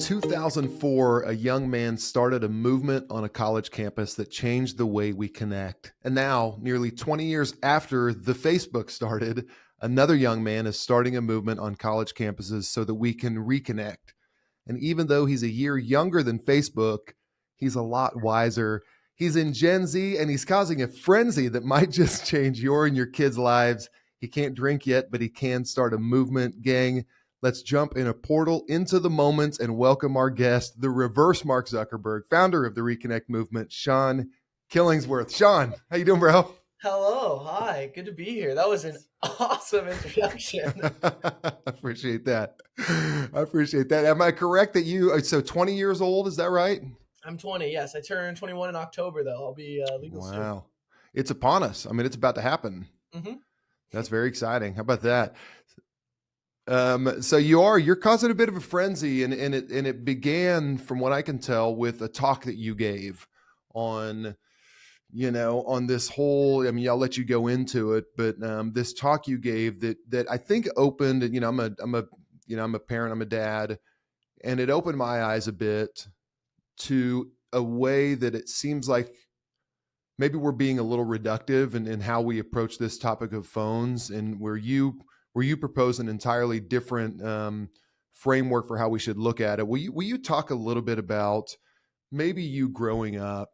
2004, a young man started a movement on a college campus that changed the way we connect. And now, nearly 20 years after the Facebook started, another young man is starting a movement on college campuses so that we can reconnect. And even though he's a year younger than Facebook, he's a lot wiser. He's in Gen Z and he's causing a frenzy that might just change your and your kids' lives. He can't drink yet, but he can start a movement. Gang, let's jump in a portal into the moment and welcome our guest, the reverse Mark Zuckerberg, founder of the Reconnect movement, Seán Killingsworth. Seán, how you doing, bro? Hello, hi, good to be here. That was an awesome introduction. I appreciate that. I appreciate that. Am I correct that so 20 years old, is that right? I'm 20, yes. I turned 21 in October, though. I'll be legal soon. Wow. It's upon us. I mean, it's about to happen. Mm-hmm. That's very exciting. How about that? So you're causing a bit of a frenzy, and it began, from what I can tell, with a talk that you gave on, on this whole. I mean, I'll let you go into it, but this talk you gave that I think opened. I'm a parent, I'm a dad, and it opened my eyes a bit to a way that it seems like maybe we're being a little reductive in how we approach this topic of phones, and where you propose an entirely different framework for how we should look at it. Will you talk a little bit about maybe you growing up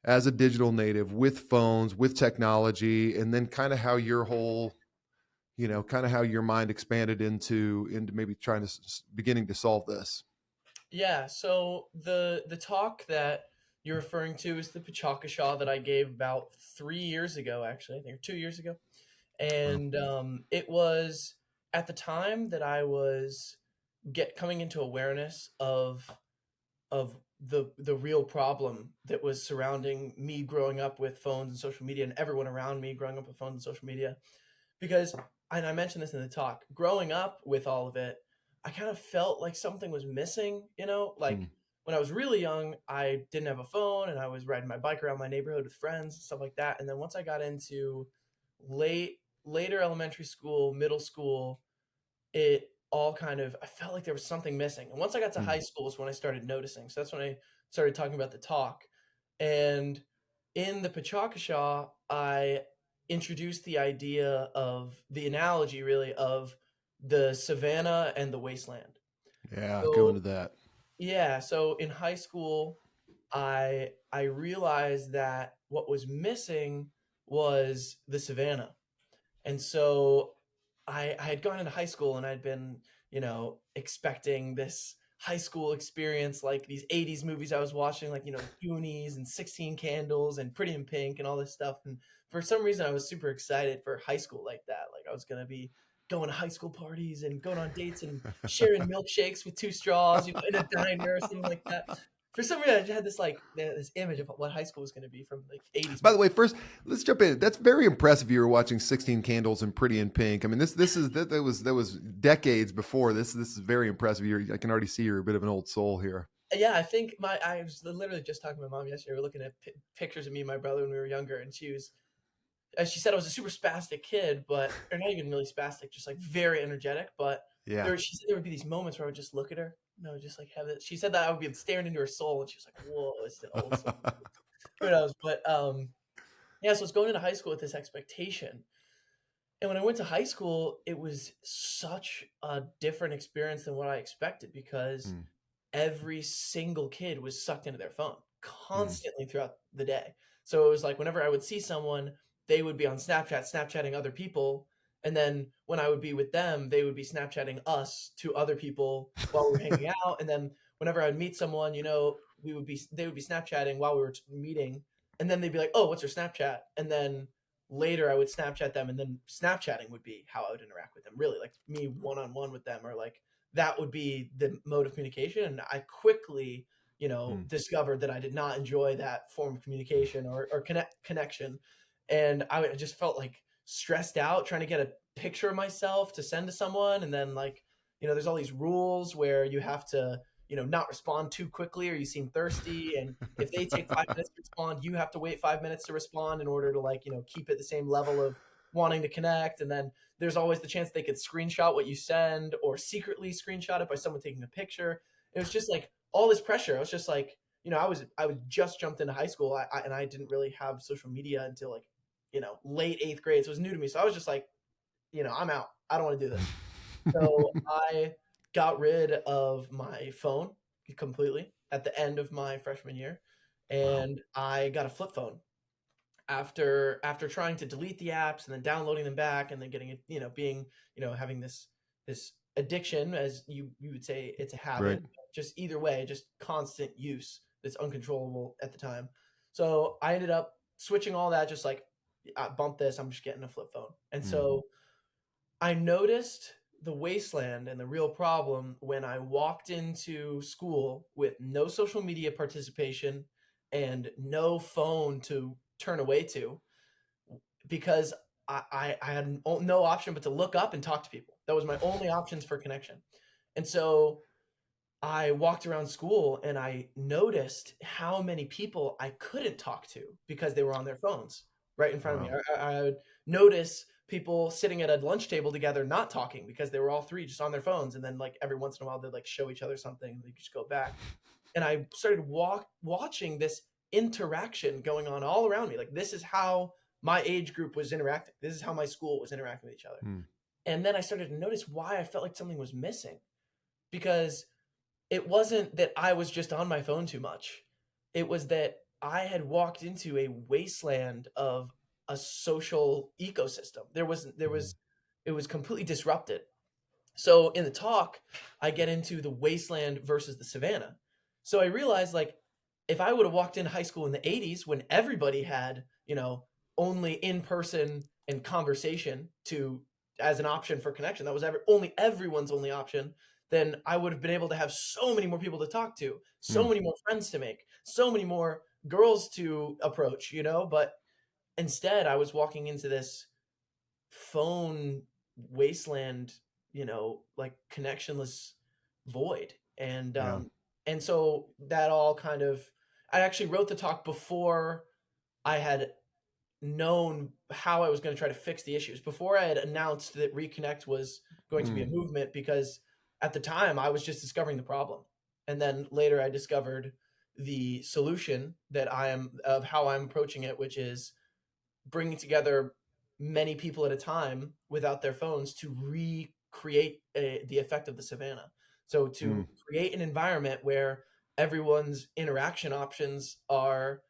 as a digital native with phones, with technology, and then kind of how your whole, kind of how your mind expanded into maybe beginning to solve this? Yeah, so the talk that you're referring to is the Pachakashaw that I gave about 3 years ago, actually, I think, or 2 years ago. And it was at the time that I was coming into awareness of the real problem that was surrounding me growing up with phones and social media, and everyone around me growing up with phones and social media. Because, and I mentioned this in the talk, growing up with all of it, I kind of felt like something was missing, like when I was really young, I didn't have a phone and I was riding my bike around my neighborhood with friends and stuff like that. And then once I got into later elementary school, middle school, it all kind of, I felt like there was something missing. And once I got to high school is when I started noticing. So that's when I started talking about the talk. And in the Pachakashaw, I introduced the idea of the analogy, really, of the savannah and the wasteland. Yeah, go So, into that. yeah, so in high school, I realized that what was missing was the savannah. And so I had gone into high school and I'd been, expecting this high school experience like these 80s movies I was watching, like, Goonies and 16 Candles and Pretty in Pink and all this stuff. And for some reason, I was super excited for high school like that. Like, I was going to be going to high school parties and going on dates and sharing milkshakes with two straws, in a diner or something like that. For some reason, I just had this image of what high school was going to be from like 80s By the movies. way, first let's jump in. That's very impressive. You were watching 16 Candles and Pretty in Pink. I mean, that was decades before this. This is very impressive. I can already see you're a bit of an old soul here. Yeah, I think I was literally just talking to my mom yesterday. We were looking at pictures of me and my brother when we were younger, and she said I was a super spastic kid, or not even really spastic, just like very energetic. But Yeah. she said there would be these moments where I would just look at her, just like have it. She said that I would be staring into her soul, and she was like, "Whoa, it's the old soul." Who knows? But yeah. So I was going into high school with this expectation, and when I went to high school, it was such a different experience than what I expected because every single kid was sucked into their phone constantly throughout the day. So it was like whenever I would see someone, they would be on Snapchat, Snapchatting other people. And then when I would be with them, they would be Snapchatting us to other people while we were hanging out. And then whenever I would meet someone, they would be Snapchatting while we were meeting. And then they'd be like, "Oh, what's your Snapchat?" And then later I would Snapchat them, and then Snapchatting would be how I would interact with them, really, like me one-on-one with them, or like that would be the mode of communication. And I quickly, discovered that I did not enjoy that form of communication or connection. And I just felt like stressed out trying to get a picture of myself to send to someone. And then, like, there's all these rules where you have to, not respond too quickly or you seem thirsty. And if they take 5 minutes to respond, you have to wait 5 minutes to respond in order to, like, keep it the same level of wanting to connect. And then there's always the chance they could screenshot what you send or secretly screenshot it by someone taking a picture. It was just like all this pressure. I was just like, I was just jumped into high school, and I didn't really have social media until like, late 8th grade. So it was new to me. So I was just like, I'm out. I don't want to do this. So I got rid of my phone completely at the end of my freshman year, Wow. and I got a flip phone after trying to delete the apps and then downloading them back and then getting it, being, having this addiction, as you would say, it's a Right. habit. Just either way, just constant use that's uncontrollable at the time. So I ended up switching all that, just like, bump this, I'm just getting a flip phone. And Mm. so I noticed the wasteland and the real problem when I walked into school with no social media participation and no phone to turn away to, because I had no option but to look up and talk to people. That was my only options for connection. And so I walked around school and I noticed how many people I couldn't talk to because they were on their phones right in front of me. Wow. I would notice people sitting at a lunch table together not talking because they were all three just on their phones, and then like every once in a while they'd like show each other something and they just go back. And I started watching this interaction going on all around me. Like, this is how my age group was interacting. This is how my school was interacting with each other. Mm. And then I started to notice why I felt like something was missing, because it wasn't that I was just on my phone too much. It was that I had walked into a wasteland of a social ecosystem. Mm. It was completely disrupted. So in the talk, I get into the wasteland versus the savannah. So I realized, like, if I would have walked into high school in the 80s when everybody had, only in person and conversation to as an option for connection, that was only everyone's only option, then I would have been able to have so many more people to talk to, so Mm. many more friends to make, so many more girls to approach, but instead I was walking into this phone wasteland, like connectionless void. And Yeah. and so that all kind of, I actually wrote the talk before I had known how I was going to try to fix the issues, before I had announced that Reconnect was going to be a Mm. movement, because at the time I was just discovering the problem. And then later I discovered the solution of how I'm approaching it, which is bringing together many people at a time without their phones to recreate the effect of the savannah. So Mm. to create an environment where everyone's interaction options are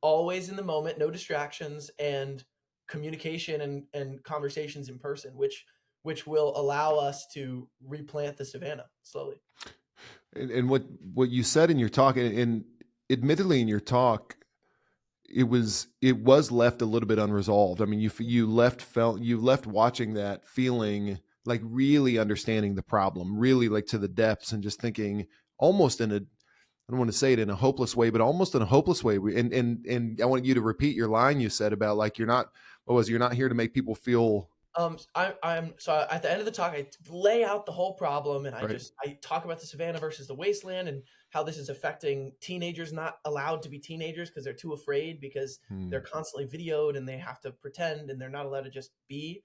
always in the moment, no distractions, and communication and conversations in person, which will allow us to replant the savannah slowly. And what you said in your talk, and admittedly in your talk, it was left a little bit unresolved. I mean, you left watching that feeling like really understanding the problem, really like to the depths, and just thinking almost in a, I don't want to say it in a hopeless way, but almost in a hopeless way. And I want you to repeat your line you said about like you're not here to make people feel I'm so at the end of the talk, I lay out the whole problem, and right. I talk about the savannah versus the wasteland and how this is affecting teenagers not allowed to be teenagers because they're too afraid, because Hmm. they're constantly videoed and they have to pretend and they're not allowed to just be.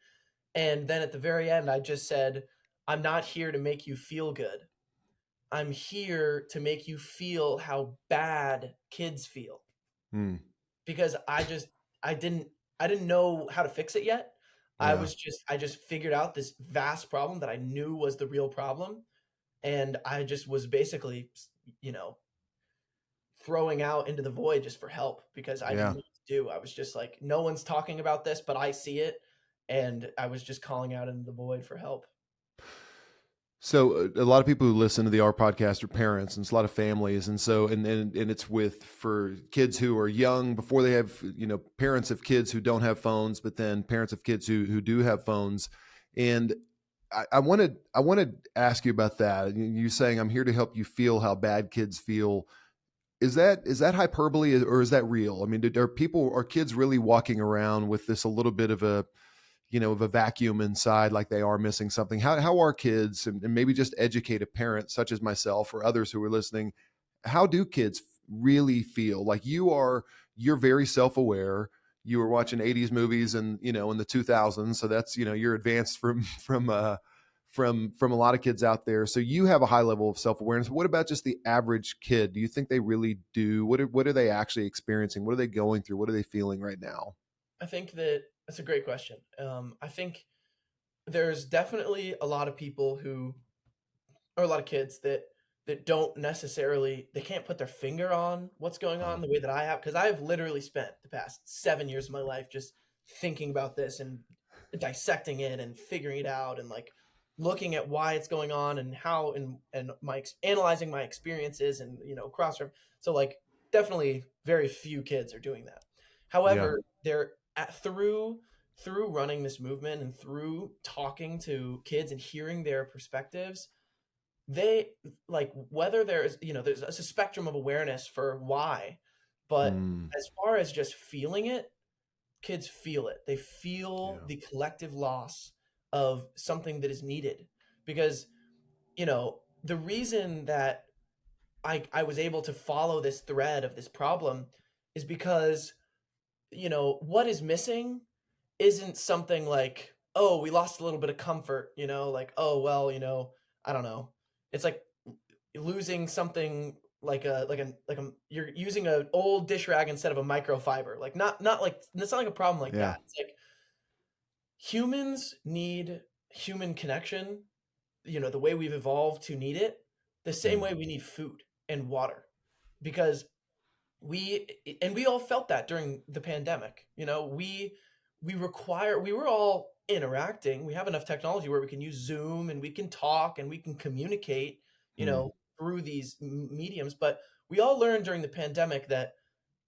And then at the very end, I just said, I'm not here to make you feel good. I'm here to make you feel how bad kids feel, Hmm. because I didn't I didn't know how to fix it yet. Yeah. I just figured out this vast problem that I knew was the real problem, and I just was basically, you know, throwing out into the void just for help, because I didn't Yeah. know what to do. I was just like, no one's talking about this, but I see it, and I was just calling out into the void for help. So a lot of people who listen to the R podcast are parents, and it's a lot of families, and so and it's with for kids who are young before they have parents of kids who don't have phones, but then parents of kids who do have phones, and I wanted to ask you about that. You saying I'm here to help you feel how bad kids feel. Is that hyperbole, or is that real? I mean, are kids really walking around with this a little bit of a of a vacuum inside, like they are missing something? How are kids, and maybe just educate a parent such as myself or others who are listening, how do kids really feel? Like you're very self-aware. You were watching 80s movies and in the 2000s, so that's you're advanced from a lot of kids out there. So you have a high level of self-awareness. What about just the average kid? Do you think they really do? What are they actually experiencing? What are they going through? What are they feeling right now? I think that's a great question. I think there's definitely a lot of people who, or a lot of kids that don't necessarily, they can't put their finger on what's going Uh, on the way that I have, because I've literally spent the past 7 years of my life just thinking about this and dissecting it and figuring it out, and like looking at why it's going on and how, and analyzing my experiences, and cross. So like definitely very few kids are doing that. yeah. However, through running this movement and through talking to kids and hearing their perspectives, they, like, whether there's a spectrum of awareness for why, but Mm, as far as just feeling it, kids feel it. They feel yeah. the collective loss of something that is needed, because the reason that I was able to follow this thread of this problem is because what is missing isn't something like, oh, we lost a little bit of comfort, like, oh, well, I don't know. It's like losing something, like a you're using an old dish rag instead of a microfiber. Like, not like, it's not like a problem like Yeah. that. It's like humans need human connection, the way we've evolved to need it, the same Mm, way we need food and water, because we and we all felt that during the pandemic. We were all interacting. We have enough technology where we can use Zoom and we can talk and we can communicate, mm, through these mediums, but we all learned during the pandemic that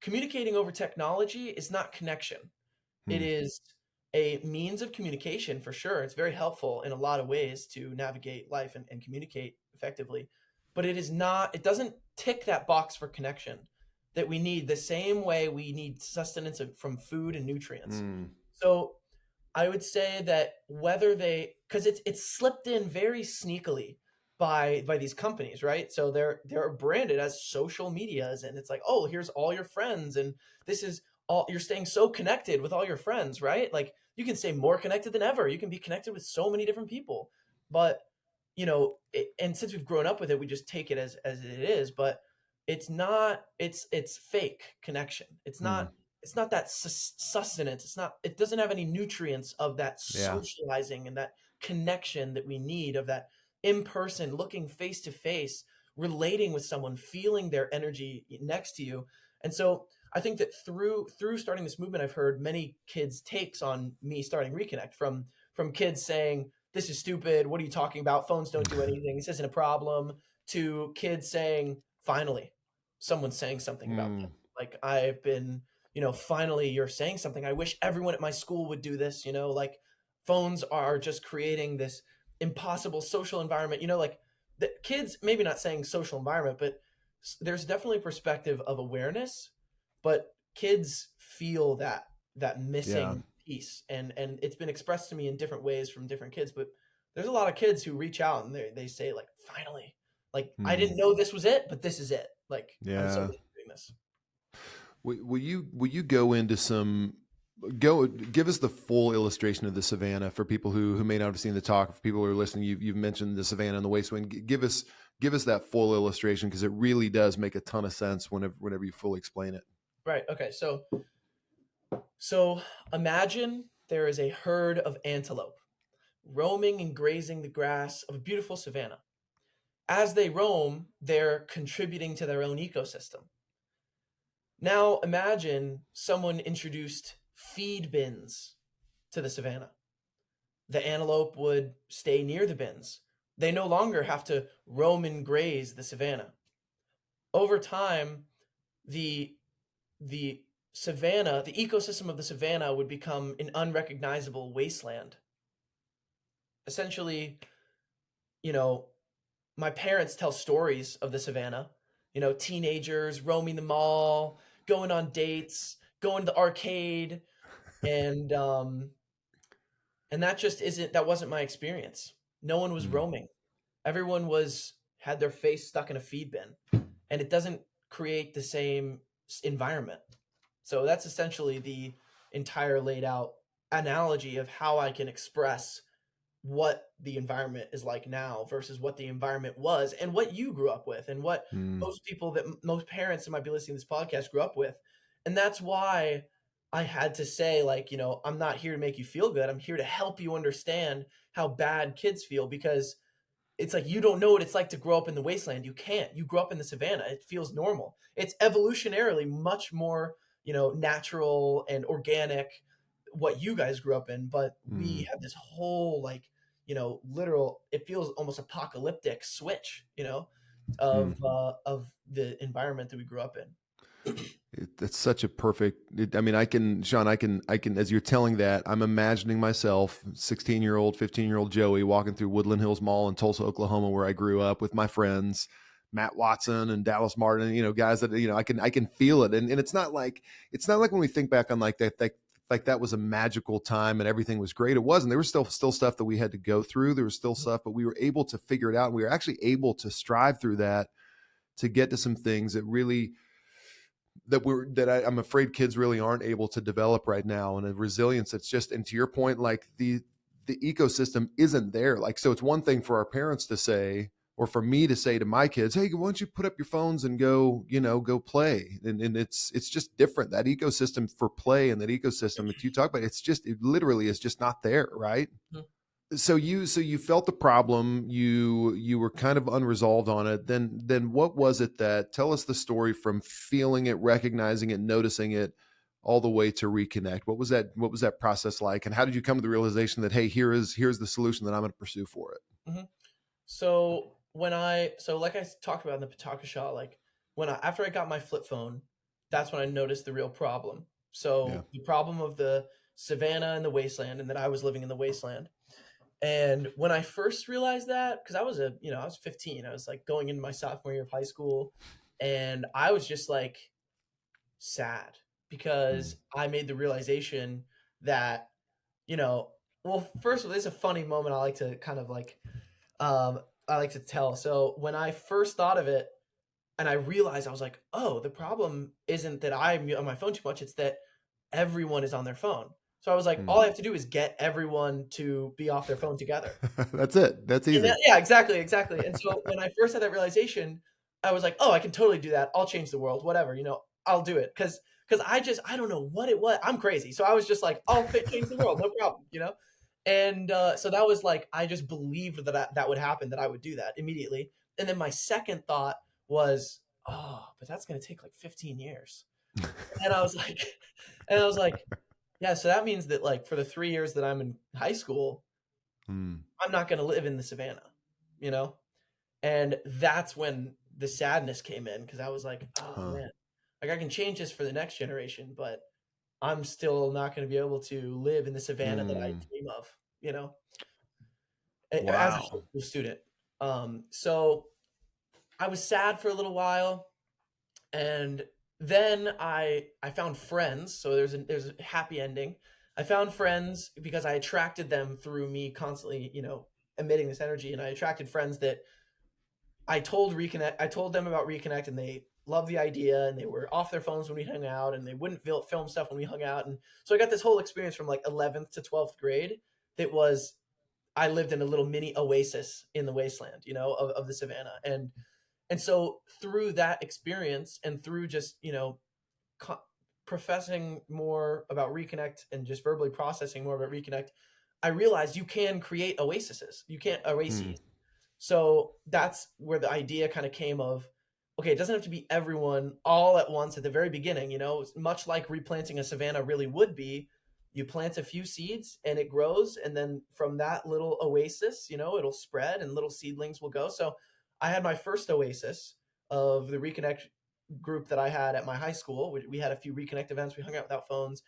communicating over technology is not connection. It mm, is a means of communication for sure. It's very helpful in a lot of ways to navigate life and communicate effectively. But it doesn't tick that box for connection that we need, the same way we need sustenance from food and nutrients. mm, So I would say that whether because it's slipped in very sneakily by these companies, right? So they're branded as social medias, and it's like, oh, here's all your friends, and this is all, you're staying so connected with all your friends, right? Like, you can stay more connected than ever. You can be connected with so many different people, but and since we've grown up with it, we just take it as it is. But it's not. It's fake connection. mm. It's not that sustenance. It doesn't have any nutrients of that Yeah. socializing and that connection that we need, of that in person, looking face to face, relating with someone, feeling their energy next to you. And so I think that through starting this movement, I've heard many kids' takes on me starting Reconnect, from kids saying, this is stupid, what are you talking about, phones don't do anything, this isn't a problem, to kids saying, finally someone's saying something about Mm, this. Like, I've been, finally you're saying something. I wish everyone at my school would do this. Like, phones are just creating this impossible social environment. Like, the kids maybe not saying social environment, but there's definitely a perspective of awareness, but kids feel that yeah. missing piece, and it's been expressed to me in different ways from different kids. But there's a lot of kids who reach out and they say, like, finally, like, I Mm, didn't know this was it, but this is it. Like, I'm so yeah. glad you're doing this. Will you go into some go give us the full illustration of the savannah for people who may not have seen the talk? For people who are listening, you've mentioned the savannah and the wasteland. Give us that full illustration, because it really does make a ton of sense whenever you fully explain it. Right. Okay. So imagine there is a herd of antelope roaming and grazing the grass of a beautiful savanna. As they roam, they're contributing to their own ecosystem. Now imagine someone introduced feed bins to the savanna. The antelope would stay near the bins. They no longer have to roam and graze the savanna. Over time, the the the ecosystem of the savanna would become an unrecognizable wasteland. Essentially, you know, my parents tell stories of the savannah, teenagers roaming the mall, going on dates, going to the arcade, and that wasn't my experience. No one was Mm, roaming. Everyone had their face stuck in a feed bin, and it doesn't create the same environment. So that's essentially the entire laid out analogy of how I can express what the environment is like now versus what the environment was and what you grew up with and what Mm, most parents that might be listening to this podcast grew up with. And that's why I had to say, like, I'm not here to make you feel good. I'm here to help you understand how bad kids feel, because it's like you don't know what it's like to grow up in the wasteland. You can't. You grow up in the savannah. It feels normal. It's evolutionarily much more, natural and organic what you guys grew up in, but we mm, have this whole like, literal, it feels almost apocalyptic switch, mm. of the environment that we grew up in. It's such a perfect. I mean, I can, Sean. I can. As you're telling that, I'm imagining myself, 16-year-old, 15-year-old Joey, walking through Woodland Hills Mall in Tulsa, Oklahoma, where I grew up, with my friends, Matt Watson and Dallas Martin. Guys that I can feel it, and it's not like when we think back on like that. Like that was a magical time and everything was great. It wasn't. There was still stuff that we had to go through. There was still stuff, but we were able to figure it out. And we were actually able to strive through that to get to some things that really I'm afraid kids really aren't able to develop right now, and a resilience that's just, and to your point, like the ecosystem isn't there. Like, so it's one thing for our parents to say, or for me to say to my kids, hey, why don't you put up your phones and go play? And it's just different. That ecosystem for play and that ecosystem that you talk about, it literally is just not there, right? Mhm. So you felt the problem, you were kind of unresolved on it. Then what was it that, tell us the story from feeling it, recognizing it, noticing it, all the way to reconnect. What was that process like, and how did you come to the realization that, hey, here's the solution that I'm going to pursue for it? Mhm. So like I talked about in the Pataka Shah, like after I got my flip phone, that's when I noticed the real problem. Yeah. So the problem of the savannah and the wasteland, and that I was living in the wasteland. And when I first realized that, because I was 15, I was like going into my sophomore year of high school, and I was just like sad Mm. because I made the realization that, you know, well, first of all, there's a funny moment I like to kind of like, I like to tell. So when I first thought of it, and I realized, I was like, oh, the problem isn't that I'm on my phone too much, it's that everyone is on their phone. So I was like, Mm. all I have to do is get everyone to be off their phone together. That's it. That's And easy. yeah, exactly, exactly. And so when I first had that realization, I was like, "Oh, I can totally do that. I'll change the world, whatever, I'll do it." Because I don't know what it was. I'm crazy. So I was just like, "I'll change the world, no problem." And so that was like, I just believed that would happen, that I would do that immediately. And then my second thought was, "Oh, but that's going to take like 15 years." And I was like, and I was like, "Yeah, so that means that like for the 3 years that I'm in high school, Mm. I'm not going to live in the savannah, you know?" And that's when the sadness came in, because I was like, "Oh, Huh. man. Like, I can change this for the next generation, but I'm still not gonna be able to live in the savannah that I Mm. dream of," you know, as a high Wow. school student. So I was sad for a little while, and then I found friends. So there's a happy ending. I found friends because I attracted them through me constantly, emitting this energy, and I attracted friends that I told them about Reconnect, and they loved the idea, and they were off their phones when we hung out, and they wouldn't film stuff when we hung out. And so I got this whole experience from like 11th to 12th grade that was, I lived in a little mini oasis in the wasteland, of the savannah. And so through that experience, and through just, co- professing more about Reconnect and just verbally processing more about Reconnect, I realized you can create oases. You can't Mm. oases. So that's where the idea kind of came of, okay, it doesn't have to be everyone all at once at the very beginning, much like replanting a savanna really would be. You plant a few seeds and it grows, and then from that little oasis, it'll spread and little seedlings will go. So I had my first oasis of the Reconnect group that I had at my high school. We had a few Reconnect events, we hung out without phones.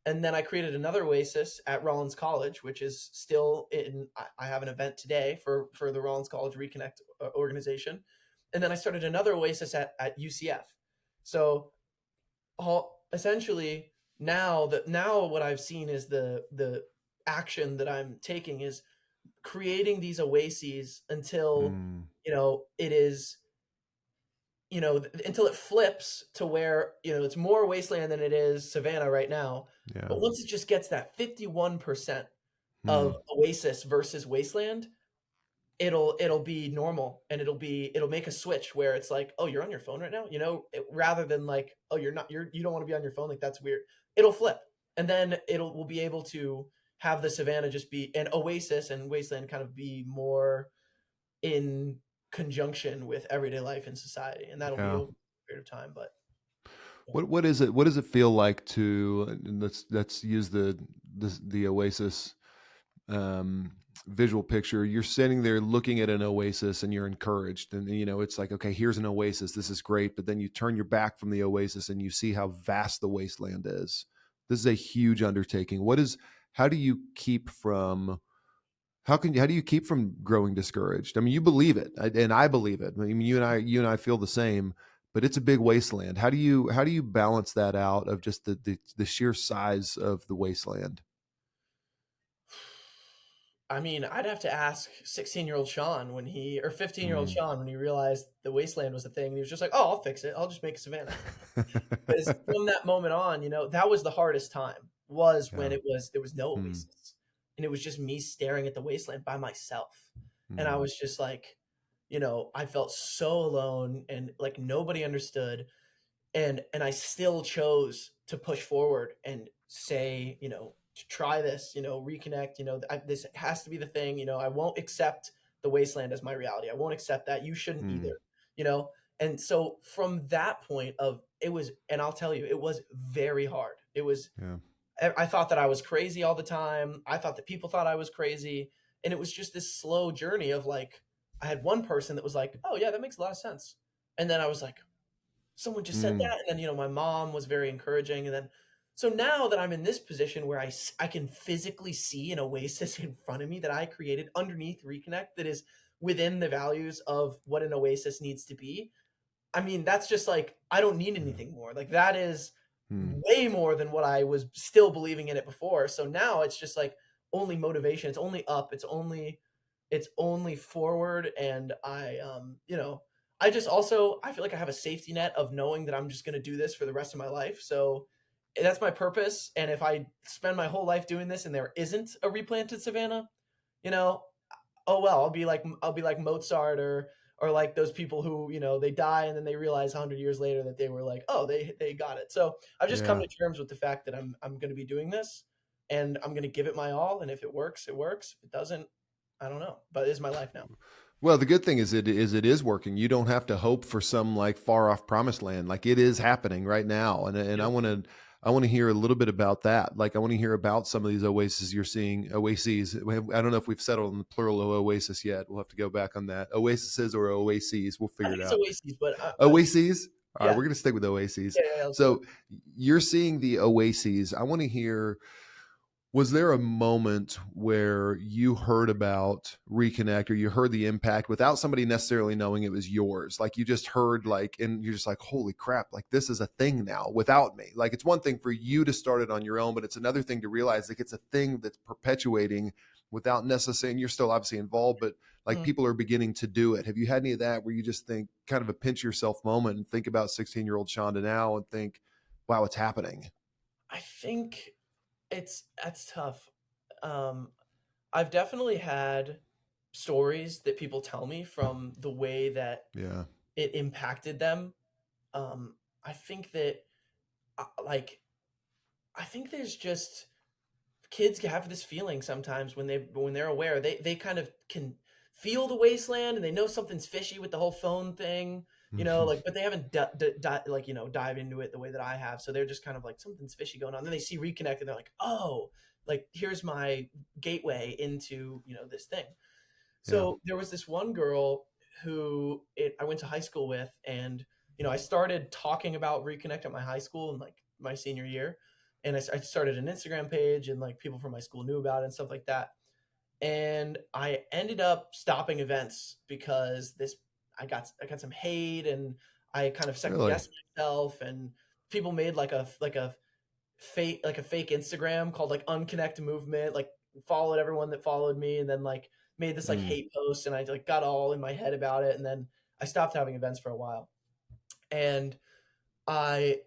And then I created another Oasis at Rollins College, which is still in. I have an event today for the Rollins College Reconnect organization, and then I started another Oasis at UCF. So essentially now what I've seen is the action that I'm taking is creating these oases until Mm. it is, until it flips to where, it's more wasteland than it is savannah right now. Yeah. But once it just gets that 51%, of Hmm. Oasis versus Wasteland, it'll be normal, and it'll make a switch where it's like, oh, you're on your phone right now, rather than like, oh, you don't want to be on your phone, like that's weird. It'll flip, and then we'll be able to have the Savannah just be an Oasis and Wasteland kind of be more in conjunction with everyday life in society, and that'll be Yeah. over a period of time. But yeah. What is it? What does it feel like to, and let's use the Oasis um, visual picture. You're sitting there looking at an oasis and you're encouraged, and it's like, okay, here's an oasis, this is great, but then you turn your back from the oasis and you see how vast the wasteland is. This is a huge undertaking. How do you keep from how do you keep from growing discouraged? I mean, you believe it, and I believe it. I mean, you and I feel the same, but it's a big wasteland. How do you balance that out of just the sheer size of the wasteland? I mean, I'd have to ask 16-year-old Sean or 15-year-old Mm. Sean when he realized the wasteland was a thing. And he was just like, "Oh, I'll fix it. I'll just make a Savannah." Because from that moment on, that was the hardest time. Was when Yeah. there was no Mm. Oasis, and it was just me staring at the wasteland by myself, and I Mm. was just like, I felt so alone, and like nobody understood, and I still chose to push forward and say, to try this, reconnect, this has to be the thing, I won't accept the wasteland as my reality. I won't accept that. You shouldn't Mm. either, you know? And so from that point of it was, and I'll tell you, it was very hard. Yeah. I thought that I was crazy all the time. I thought that people thought I was crazy. And it was just this slow journey of like, I had one person that was like, oh yeah, that makes a lot of sense. And then I was like, someone just said Mm. that, and then my mom was very encouraging, and then so now that I'm in this position where I can physically see an oasis in front of me that I created underneath Reconnect, that is within the values of what an oasis needs to be. I mean, that's just like, I don't need Yeah. anything more. Like that is Mm. way more than what I was still believing in it before. So now it's just like only motivation. It's only up. It's only forward. And I just also I feel like I have a safety net of knowing that I'm just going to do this for the rest of my life. So that's my purpose. And if I spend my whole life doing this and there isn't a replanted Savannah, you know, oh well, I'll be like Mozart, or like those people who they die and then they realize 100 years later that they were like, oh, they got it. So I've just come Yeah. to terms with the fact that I'm going to be doing this, and I'm going to give it my all, and if it works, it works. If it doesn't, I don't know, but it is my life now. Well, the good thing is it is working. You don't have to hope for some like far off promised land. Like it is happening right now, and I Yep. want to hear a little bit about that. Like I want to hear about some of these oases you're seeing. Oases. I don't know if we've settled on the plural of oasis yet. We'll have to go back on that. Oases or oases. We'll I figure think it it's out. Oases, but Oases. All right, yeah, we're gonna stick with oases. yeah, yeah, yeah, let's do it. So you're seeing the oases. I want to hear. Was there a moment where you heard about Reconnect or you heard the impact without somebody necessarily knowing it was yours? Like you just heard and you're just like, holy crap, like this is a thing now without me. Like it's one thing for you to start it on your own, but it's another thing to realize like it's a thing that's perpetuating without necessarily, and you're still obviously involved, but like Mhm. people are beginning to do it. Have you had any of that where you just think kind of a pinch yourself moment and think about 16-year-old Shonda now and think, wow, it's happening? I think that's tough. Um, I've definitely had stories that people tell me from the way that Yeah. it impacted them. I think that, like, I think there's just kids have this feeling sometimes when they're aware, they kind of can feel the wasteland, and they know something's fishy with the whole phone thing, like, but they haven't dive into it the way that I have. So they're just kind of like, something's fishy going on. Then they see Reconnect and they're like, oh, like here's my gateway into this thing. Yeah. So there was this one girl I went to high school with, and I started talking about Reconnect at my high school in like my senior year, and I started an Instagram page, and like people from my school knew about it and stuff like that. And I ended up stopping events because I got some hate, and I kind of second Really? guessed myself, and people made like a fake Instagram called like Unconnect Movement, like followed everyone that followed me, and then like made this like Mm. hate post, and I like got all in my head about it, and then I stopped having events for a while. And I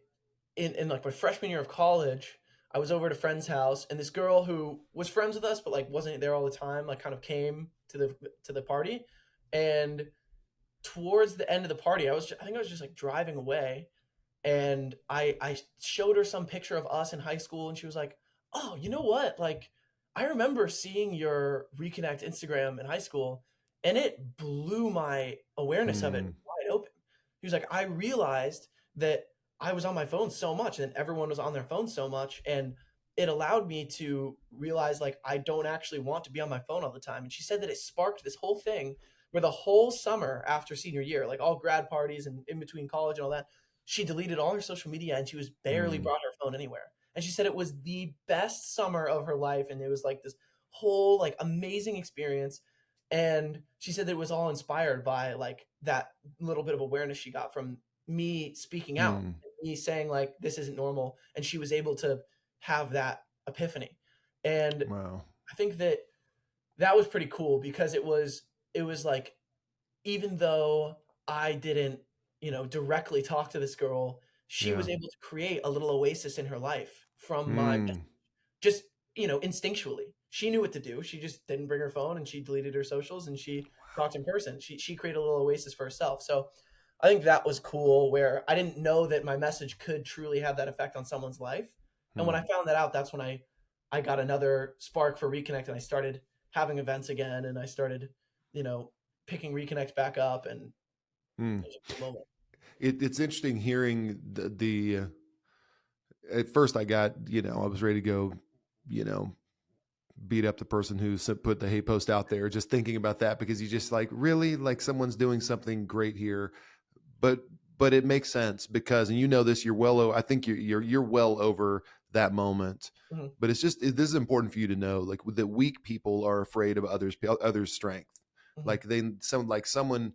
in like my freshman year of college, I was over at a friend's house, and this girl who was friends with us, but like wasn't there all the time, like kind of came to the party. And towards the end of the party, I think I was just like driving away, and I showed her some picture of us in high school, and she was like, "Oh, you know what? Like, I remember seeing your Reconnect Instagram in high school, and it blew my awareness of it Mm, wide open." He was like, "I realized that I was on my phone so much, and everyone was on their phone so much, and it allowed me to realize like I don't actually want to be on my phone all the time." And she said that it sparked this whole thing where the whole summer after senior year, like all grad parties and in between college and all that, she deleted all her social media and she was barely mm, brought her phone anywhere. And she said it was the best summer of her life, and it was like this whole like amazing experience. And she said that it was all inspired by like that little bit of awareness she got from me speaking out, mm. me saying like this isn't normal, and she was able to have that epiphany. And Wow. I think that that was pretty cool because it was like, even though I didn't, directly talk to this girl, she Yeah. was able to create a little oasis in her life from my Mm, just, instinctually. She knew what to do. She just didn't bring her phone, and she deleted her socials, and she talked in person. She created a little oasis for herself. So I think that was cool, where I didn't know that my message could truly have that effect on someone's life. And when mm, I found that out, that's when I got another spark for Reconnect, and I started having events again, and I started, you know, picking Reconnect back up, and mm. it was a cool moment. It's interesting hearing at first I got, I was ready to go, you know, beat up the person who put the hate post out there, just thinking about that, because you just like, really, like, someone's doing something great here. But it makes sense because, and this, I think you're well over that moment. Mhm, But it's just, this is important for you to know, like, that weak people are afraid of others' strength. mhm, Like, someone,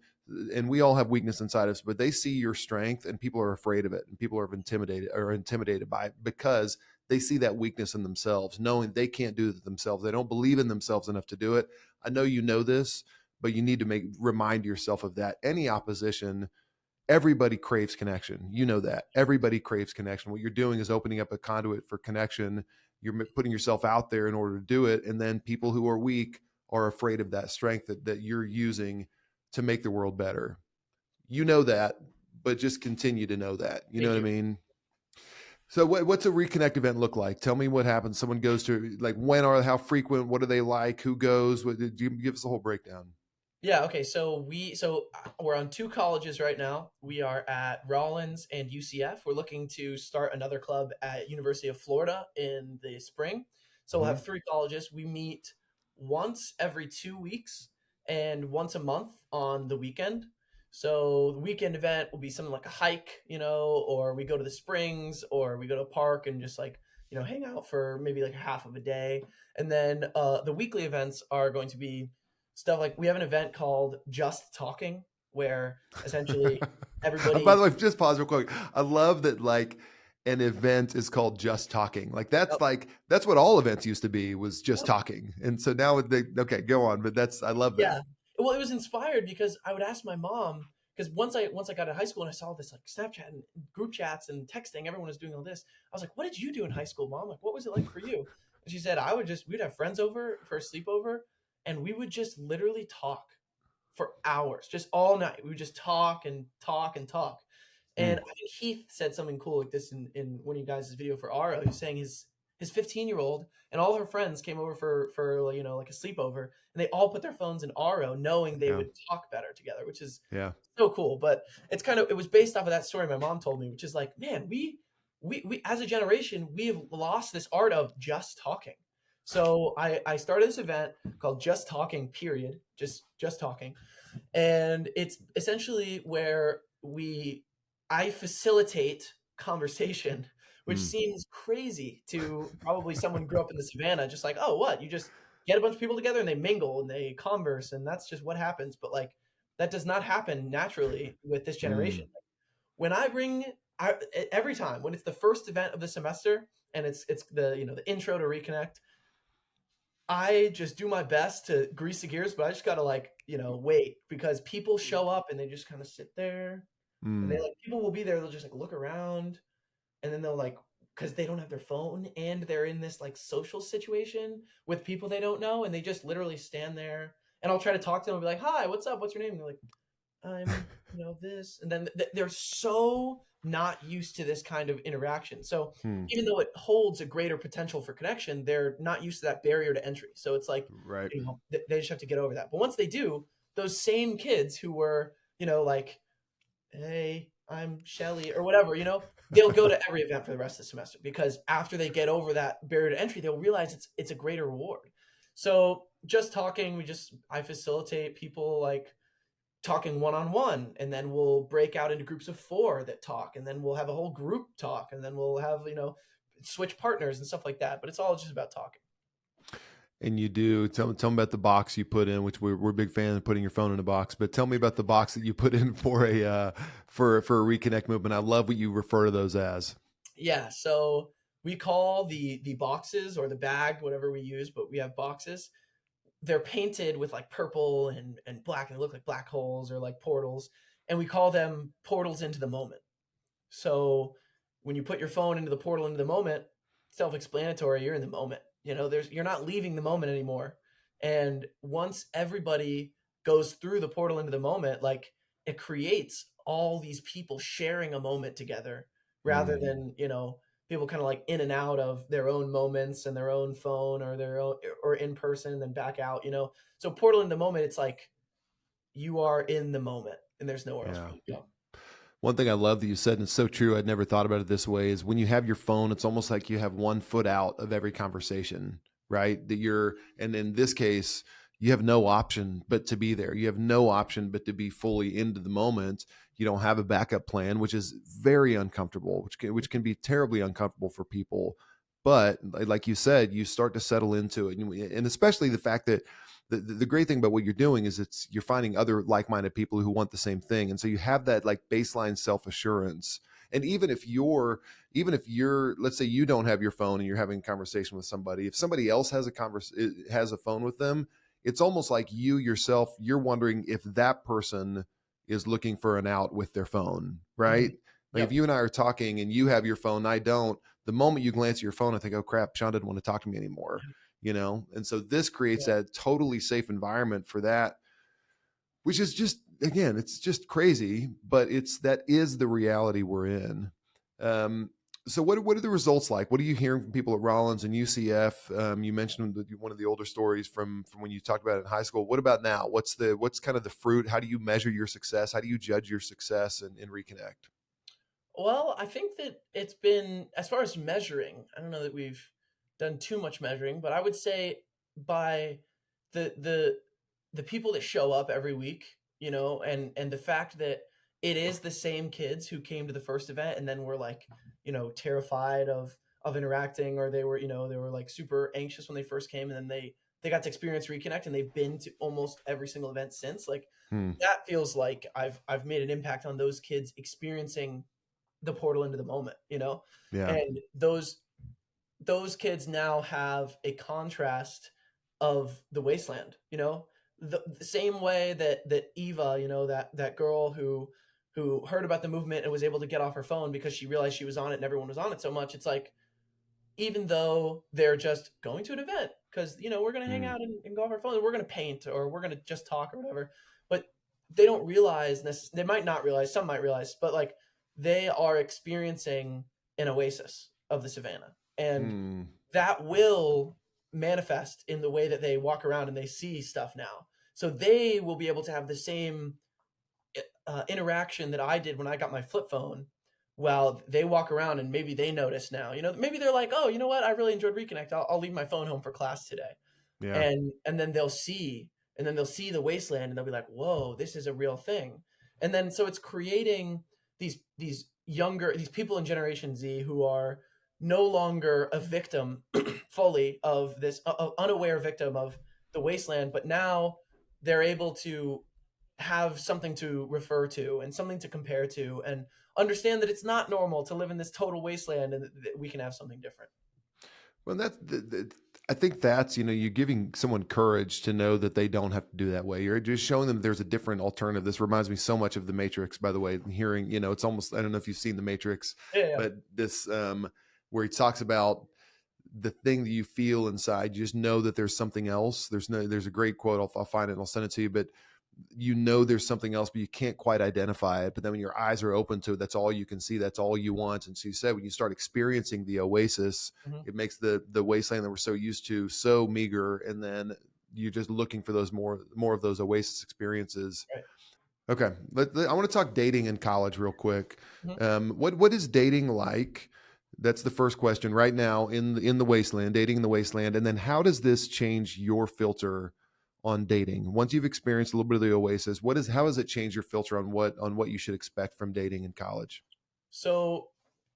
and we all have weakness inside us, but they see your strength and people are afraid of it, and people are intimidated by it because they see that weakness in themselves, knowing they can't do it themselves. They don't believe in themselves enough to do it. I know this, but you need to remind yourself of that. Any opposition, everybody craves connection. That everybody craves connection. What you're doing is opening up a conduit for connection. You're putting yourself out there in order to do it. And then people who are weak are afraid of that strength that you're using to make the world better. That, but just continue to know that. You know thank what I you. mean? So what's a reconnect event look like? Tell me what happens. Someone goes to, like, how frequent, what are they like? Who goes? Give us the whole breakdown. Yeah, okay, we're on 2 colleges right now. We are at Rollins and UCF. We're looking to start another club at University of Florida in the spring. So we'll Mm-hmm. have 3 colleges. We meet once every 2 weeks and once a month on the weekend. So the weekend event will be something like a hike, or we go to the springs, or we go to a park and just like, hang out for maybe like half of a day. And then the weekly events are going to be stuff like, we have an event called Just Talking, where essentially By everybody. the way, just pause real quick. I love that, like, an event is called Just Talking. Yep, That's what all events used to be, was just yep, talking. And so now okay, go on. But I love that. yeah. Well, it was inspired because I would ask my mom, because once I got to high school and I saw this like Snapchat and group chats and texting, everyone was doing all this. I was like, "What did you do in high school, Mom? Like, what was it like for you?" And she said, we'd have friends over for a sleepover, and we would just literally talk for hours, just all night. We would just talk and talk and talk. Mm, And I think Heath said something cool like this in one of you guys' video for Ara. He was saying his 15-year-old and all her friends came over for like a sleepover, and they all put their phones in Aro, knowing they yeah, would talk better together, which is yeah. so cool. But it was based off of that story my mom told me, which is like, man, we as a generation, we have lost this art of just talking. So I started this event called Just Talking, period, just talking, and it's essentially where I facilitate conversation, which Mm, seems crazy to probably someone who grew up in the savannah, just like, oh, what, you just get a bunch of people together and they mingle and they converse, and that's just what happens. But like, that does not happen naturally with this mm, generation. When I bring I, every time when it's the first event of the semester, and it's the intro to Reconnect, I just do my best to grease the gears, but I just gotta like, wait, because people show up and they just kind of sit there, and mm, people will be there. They'll just like look around, and then they'll like because they don't have their phone and they're in this like social situation with people they don't know, and they just literally stand there. And I'll try to talk to them and be like, "Hi, what's up? What's your name?" And they're like, "I'm, this," and then they're so not used to this kind of interaction. So Hmm. even though it holds a greater potential for connection, they're not used to that barrier to entry. So it's like, Right. they just have to get over that. But once they do, those same kids who were, like, "Hey, I'm Shelly," or whatever, they'll go to every event for the rest of the semester, because after they get over that barrier to entry, they'll realize it's a greater reward. So just talking, I facilitate people like talking one-on-one, and then we'll break out into groups of 4 that talk, and then we'll have a whole group talk, and then we'll have, switch partners and stuff like that. But it's all just about talking. And you do tell me about the box you put in, which we're a big fan of putting your phone in a box. But tell me about the box that you put in for a reconnect movement. I love what you refer to those as. Yeah, so we call the boxes, or the bag, whatever we use, but we have boxes. They're painted with like purple and black, and they look like black holes or like portals, and we call them portals into the moment. So when you put your phone into the portal into the moment, self-explanatory, you're in the moment. You're not leaving the moment anymore. And once everybody goes through the portal into the moment, like, it creates all these people sharing a moment together, rather than, people kind of like in and out of their own moments and their own phone or their own, or in person and then back out. So portal in the moment, it's like you are in the moment and there's nowhere else Yeah. for you to go. One thing I love that you said, and it's so true, I'd never thought about it this way, is when you have your phone, it's almost like you have 1 foot out of every conversation, right? And in this case, you have no option but to be there. You have no option but to be fully into the moment. You don't have a backup plan, which is very uncomfortable, which can be terribly uncomfortable for people. But like you said, you start to settle into it, and especially the fact that the great thing about what you're doing is you're finding other like-minded people who want the same thing, and so you have that like baseline self-assurance. And even if you're let's say you don't have your phone and you're having a conversation with somebody, if somebody else has a phone with them, it's almost like you yourself, you're wondering if that person is looking for an out with their phone, right? Mhm. Like if Yep. you and I are talking and you have your phone and I don't, the moment you glance at your phone, I think, oh crap, Seán didn't want to talk to me anymore. And so this creates Yeah. that totally safe environment for that, which is just, again, it's just crazy, but that is the reality we're in. um, so what are the results like? What are you hearing from people at Rollins and UCF? You mentioned one of the older stories from when you talked about it in high school. What about now? What's kind of the fruit? How do you measure your success? How do you judge your success in Reconnect? Well, I think that it's been, as far as measuring, I don't know that we've done too much measuring, but I would say by the people that show up every week, and the fact that it is the same kids who came to the first event and then were like, terrified of interacting, or they were like super anxious when they first came, and then they got to experience Reconnect, and they've been to almost every single event since. Like, Hmm. that feels like I've made an impact on those kids experiencing the portal into the moment. Yeah. And those kids now have a contrast of the wasteland. The same way that Eva, that girl who heard about the movement and was able to get off her phone because she realized she was on it and everyone was on it so much. It's like, even though they're just going to an event because we're going to hang Hmm. out and go off our phone, we're going to paint, or we're going to just talk or whatever, but they don't realize this. They might not realize, some might realize, but like, they are experiencing an oasis of the savannah, and Hmm. that will manifest in the way that they walk around and they see stuff now. So they will be able to have the same interaction that I did when I got my flip phone. Well, they walk around and maybe they notice now. Maybe they're like, "Oh, you know what? I really enjoyed Reconnect. I'll leave my phone home for class today." Yeah. And then they'll see the wasteland, and they'll be like, "Whoa, this is a real thing." And then so it's creating these people in Generation Z who are no longer a victim fully of this, unaware victim of the wasteland, but now they're able to have something to refer to and something to compare to, and understand that it's not normal to live in this total wasteland, and that we can have something different. Well, I think that's, you're giving someone courage to know that they don't have to do that way. You're just showing them there's a different alternative. This reminds me so much of The Matrix, by the way. Hearing, it's almost, I don't know if you've seen The Matrix, Yeah, yeah. but this, where he talks about the thing that you feel inside. You just know that there's something else. There's a great quote. I'll find it and I'll send it to you, but you know there's something else, but you can't quite identify it. But then when your eyes are open to it, that's all you can see. That's all you want. And so you said when you start experiencing the oasis, Mhm. it makes the wasteland that we're so used to so meager. And then you're just looking for those more of those oasis experiences. Right. Okay, I want to talk dating in college real quick. Mhm. What is dating like? That's the first question right now in the wasteland, dating in the wasteland, and then how does this change your filter on dating once you've experienced a little bit of the oasis? How does it change your filter on what you should expect from dating in college? So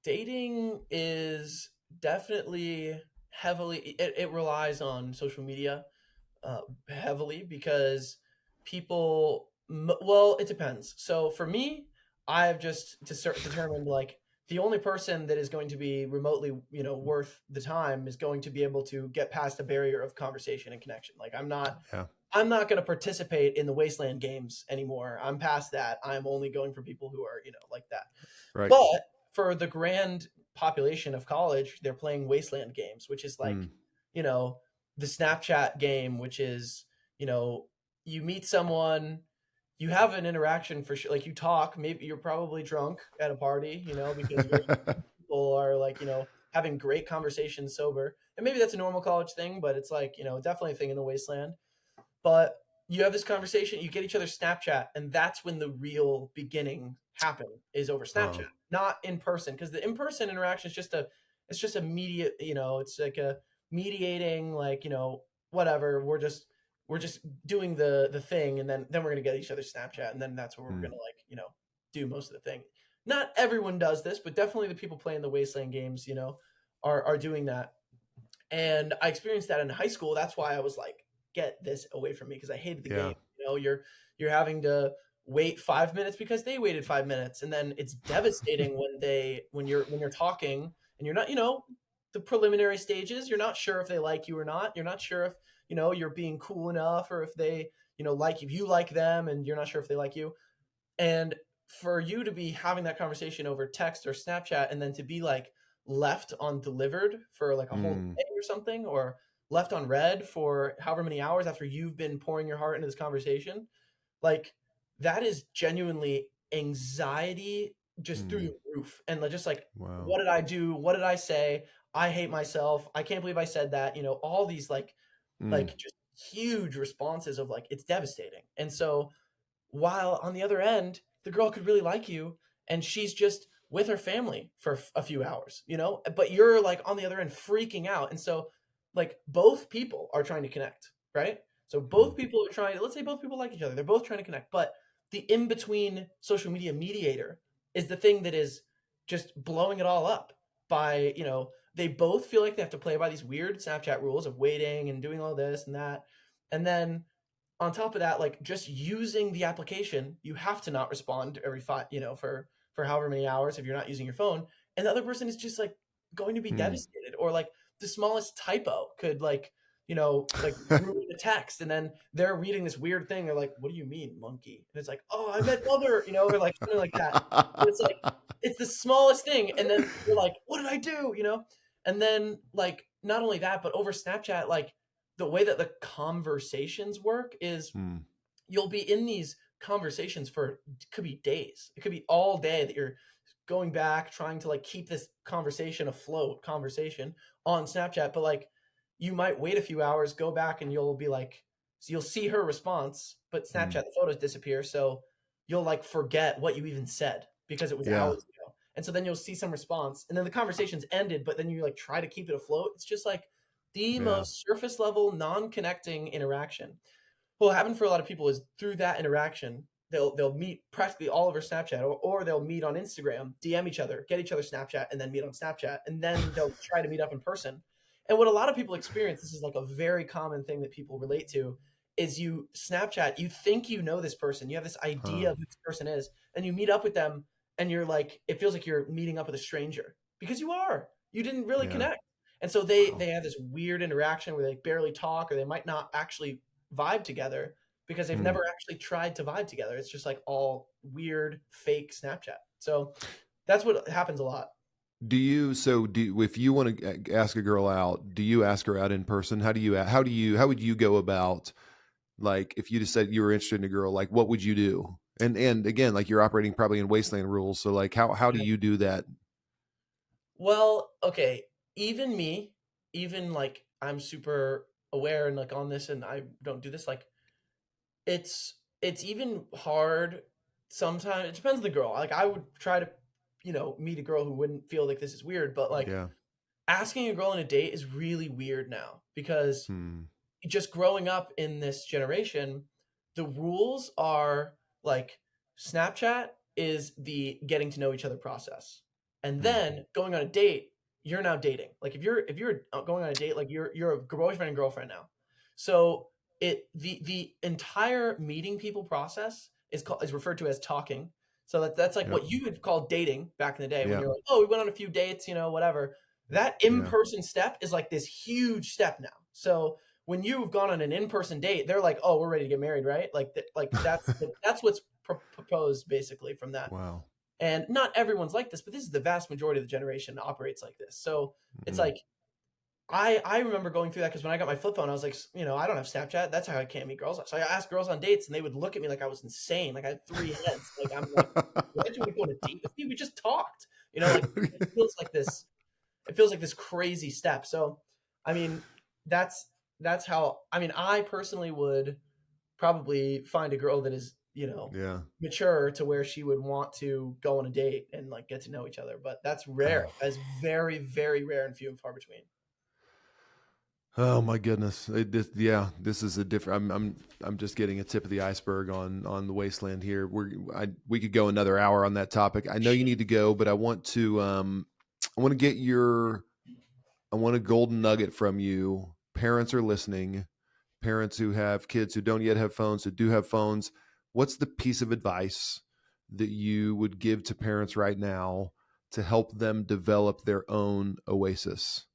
dating is definitely heavily, it relies on social media heavily because well, it depends. So for me, I've just determined like the only person that is going to be remotely, worth the time is going to be able to get past a barrier of conversation and connection. Like Yeah, I'm not going to participate in the wasteland games anymore. I'm past that. I'm only going for people who are, like that. right. But for the grand population of college, they're playing wasteland games, which is like, Mm, you know, the Snapchat game, which is, you know, you meet someone, you have an interaction for sure. Like you talk, maybe you're probably drunk at a party, because very few people are like, having great conversations sober. And maybe that's a normal college thing, but it's like, definitely a thing in the wasteland. But you have this conversation, you get each other's Snapchat, and that's when the real beginning happen is over Snapchat, oh, not in person. Because the in-person interaction is just a media, it's like a mediating, like, whatever. We're just doing the thing, and then we're gonna get each other's Snapchat, and then that's where we're mm, gonna like, do most of the thing. Not everyone does this, but definitely the people playing the wasteland games, are doing that. And I experienced that in high school. That's why I was like, get this away from me because I hated the game. yeah. You're having to wait 5 minutes because they waited 5 minutes, and then it's devastating when you're talking and you're not, the preliminary stages. You're not sure if they like you or not. You're not sure if you're being cool enough or if they like if you like them, and you're not sure if they like you. And for you to be having that conversation over text or Snapchat and then to be like left undelivered for like a whole Mm, day or something, or left on red for however many hours after you've been pouring your heart into this conversation, like that is genuinely anxiety just through mm, the roof. And just like, wow. what did I do? What did I say? I hate myself. I can't believe I said that. All these Mm, like just huge responses of like, it's devastating. And so while on the other end, the girl could really like you and she's just with her family for a few hours, but you're like on the other end freaking out. And so, like, both people are trying to connect, right? So, mm, both people are trying, let's say both people like each other, they're both trying to connect, but the in between social media mediator is the thing that is just blowing it all up by, they both feel like they have to play by these weird Snapchat rules of waiting and doing all this and that. And then on top of that, like just using the application, you have to not respond every for however many hours if you're not using your phone, and the other person is just like going to be mm. devastated, or like the smallest typo could like ruin the text, and then they're reading this weird thing. They're like, "What do you mean, monkey?" And it's like, "Oh, I meant mother," or like something like that. And it's like it's the smallest thing, and then you're like, "What did I do?" And then like not only that, but over Snapchat, like the way that the conversations work is Mm, you'll be in these conversations for it could be days. It could be all day that you're going back trying to like keep this conversation afloat conversation on Snapchat, but like you might wait a few hours, go back, and you'll be like, so you'll see her response, but Snapchat mm. the photos disappear, so you'll like forget what you even said because it was Yeah. hours ago. And so then you'll see some response and then the conversation's ended, but then you like try to keep it afloat. It's just like the Yeah. most surface level non-connecting interaction. What happened for a lot of people is through that interaction, they'll meet practically all over Snapchat, or they'll meet on Instagram, DM each other, get each other Snapchat, and then meet on Snapchat, and then they'll try to meet up in person. And what a lot of people experience, this is like a very common thing that people relate to, is you Snapchat, you think you know this person, you have this idea Huh. of who this person is, and you meet up with them, and you're like, it feels like you're meeting up with a stranger because you are. You didn't really Yeah. connect. And so they Wow. they have this weird interaction where they barely talk, or they might not actually vibe together because they've Mm. never actually tried to vibe together. It's just like all weird fake Snapchat. So that's what happens a lot. If you want to ask a girl out, do you ask her out in person? How would you go about, like, if you just said you were interested in a girl, like, what would you do? And again, like, you're operating probably in wasteland rules. So like, how do Yeah. you do that? Well, okay, even me, even like I'm super aware and like on this and I don't do this, like it's even hard sometimes. It depends on the girl. Like I would try to, meet a girl who wouldn't feel like this is weird, but like Yeah. asking a girl on a date is really weird now because Hmm. just growing up in this generation, the rules are like Snapchat is the getting to know each other process. And Hmm. then going on a date, you're now dating. Like if you're going on a date, like you're a boyfriend and girlfriend now. So the entire meeting people process is referred to as talking. So that's like Yep. what you would call dating back in the day when Yeah. you're like, oh, we went on a few dates, whatever. That Yeah. in-person step is like this huge step now. So when you've gone on an in-person date, they're like, "Oh, we're ready to get married, right?" Like that's what's proposed basically from that. Wow. And not everyone's like this, but this is the vast majority of the generation operates like this. So it's Mm. like I remember going through that because when I got my flip phone, I was like, I don't have Snapchat. That's how I can't meet girls. So I asked girls on dates, and they would look at me like I was insane. Like I had three heads. Like I'm like, why do you want to go on a date with me? We just talked. Like it feels like this. It feels like this crazy step. So, I mean, that's that's how. I mean, I personally would probably find a girl that is Yeah. mature to where she would want to go on a date and like get to know each other. But that's rare. That's very very rare and few and far between. Oh my goodness. This is a different. I'm just getting a tip of the iceberg on the wasteland here. We could go another hour on that topic. I know you need to go, but I want to get I want a golden nugget from you. Parents are listening. Parents who have kids who don't yet have phones, who do have phones. What's the piece of advice that you would give to parents right now to help them develop their own oasis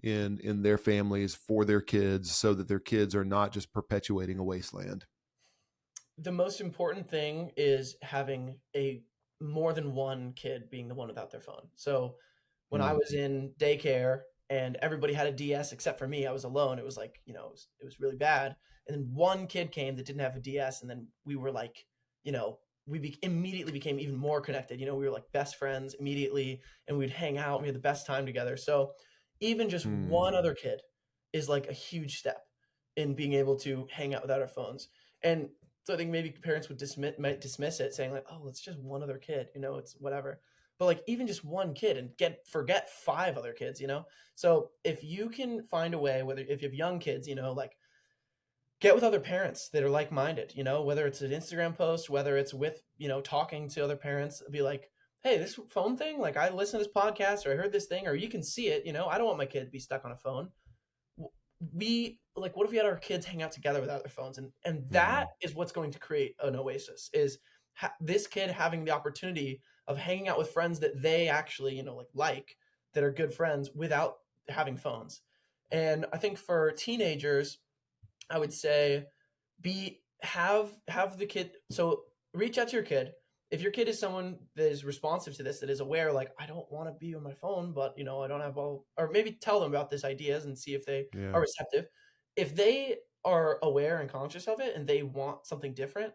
in their families for their kids, so that their kids are not just perpetuating a wasteland? The most important thing is having a more than one kid being the one without their phone. So when I Mm, was in daycare and everybody had a DS except for me, I was alone. It was like, it was really bad. And then one kid came that didn't have a DS, and then we were like, immediately became even more connected. We were like best friends immediately, and we'd hang out. And we had the best time together. So even just mm, one other kid is like a huge step in being able to hang out without our phones. And so I think maybe parents might dismiss it, saying like, "Oh, it's just one other kid, it's whatever." But like even just one kid and forget five other kids. So if you can find a way, whether if you have young kids, like get with other parents that are like minded, whether it's an Instagram post, whether it's with talking to other parents, be like, "Hey, this phone thing, like I listened to this podcast or I heard this thing, or you can see it. I don't want my kid to be stuck on a phone. We like what if we had our kids hang out together without their phones, and that mm, is what's going to create an oasis is this kid having the opportunity of hanging out with friends that they actually like that are good friends without having phones. And I think for teenagers I would say have the kid. So reach out to your kid. If your kid is someone that is responsive to this, that is aware, like I don't want to be on my phone, but I don't have all, or maybe tell them about this ideas and see if they yeah. are receptive. If they are aware and conscious of it and they want something different,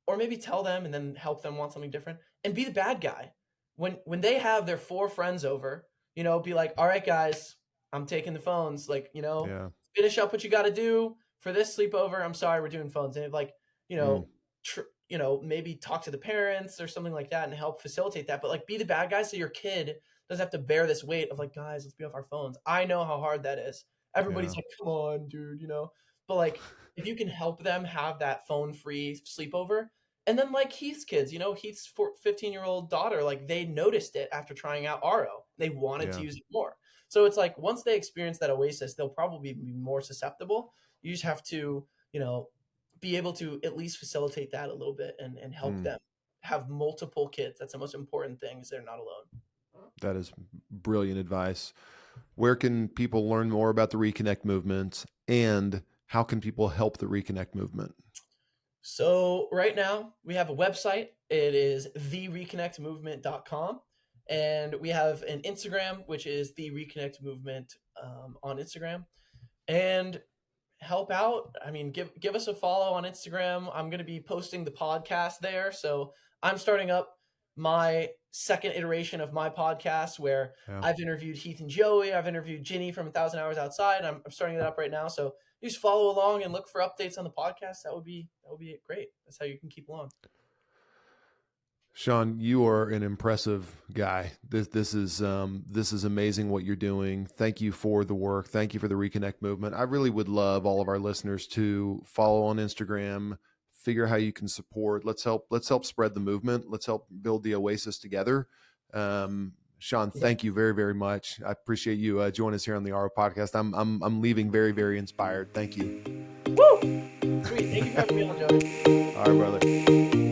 or maybe tell them and then help them want something different, and be the bad guy when they have their four friends over. Be like, all right guys, I'm taking the phones, like Yeah. finish up what you got to do for this sleepover. I'm sorry, we're doing phones. And like you Mm, know maybe talk to the parents or something like that and help facilitate that, but like be the bad guy so your kid doesn't have to bear this weight of like, guys, let's be off our phones. I know how hard that is. Everybody's yeah. like, come on dude. But like if you can help them have that phone free sleepover. And then like Heath's kids, Heath's 15-year-old daughter, like they noticed it after trying out RO. They wanted to Yeah. use it more. So it's like once they experience that oasis, they'll probably be more susceptible. You just have to, be able to at least facilitate that a little bit and help Mm. them have multiple kids. That's the most important thing is they're not alone. That is brilliant advice. Where can people learn more about the Reconnect movement, and how can people help the Reconnect movement? So right now we have a website. It is thereconnectmovement.com. And we have an Instagram, which is the Reconnect Movement on Instagram. And help out. I mean, give us a follow on Instagram. I'm going to be posting the podcast there. So I'm starting up my second iteration of my podcast where I've interviewed Heath and Joey. I've interviewed Ginny from 1,000 Hours Outside. I'm starting it up right now. So you just follow along and look for updates on the podcast. That would be great. That's how you can keep along. Seán, you are an impressive guy. This is amazing what you're doing. Thank you for the work. Thank you for the Reconnect movement. I really would love all of our listeners to follow on Instagram, figure how you can support. Let's help spread the movement. Let's help build the Oasis together. Seán, thank you very, very much. I appreciate you joining us here on the Goaro podcast. I'm leaving very, very inspired. Thank you. Woo! Sweet. Thank you for having me on, Joey. All right, brother.